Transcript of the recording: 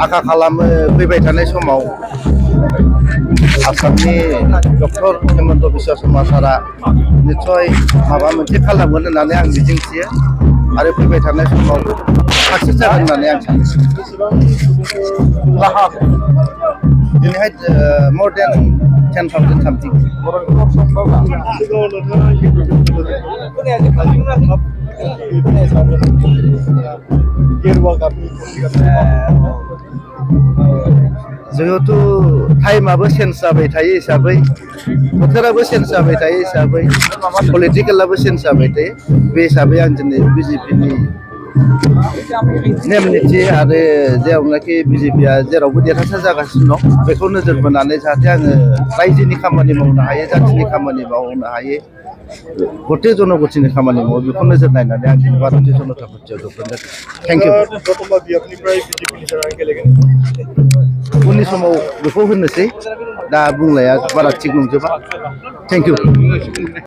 आखा खालामो फैबाय थानाय समाव आसामनि डक्टर हेमन्त बिश्व शर्मा सारा निस्सय माबा मोनसे खालामगोन होननानै आं मिजिंथियो आरो फैबाय थानाय समाव साक्सेस जागोन होननानै आं सानो दिनैहाय more than 10,000 something जिहेतु टाइमाबो चेन्ज जाबाय थायो हिसाबै बोथोराबो चेन्ज जाबाय थायो हिसाबै पलिटिकेलाबो चेन्ज जाबाय थायो बे हिसाबै आं दिनै बिजेपिनि नेम निथि आरो जेरावनाखि बिजेपिया जेरावबो देरहासार जागासिनो दं बेखौ नोजोर बोनानै जाहाथे आङो रायजोनि खामानि मावनो हायो जाथिनि खामानि मावनो हायो गथे जनगतिनि खामानि मावो बेखौ नोजोर नायनानै आं दिनै भारतीय जनता पार्टियाव जगोन थेंक इउ उननि समाव बेखौ होननोसै दा बुंनाया बारा थिग नंजोबा थेंक इउ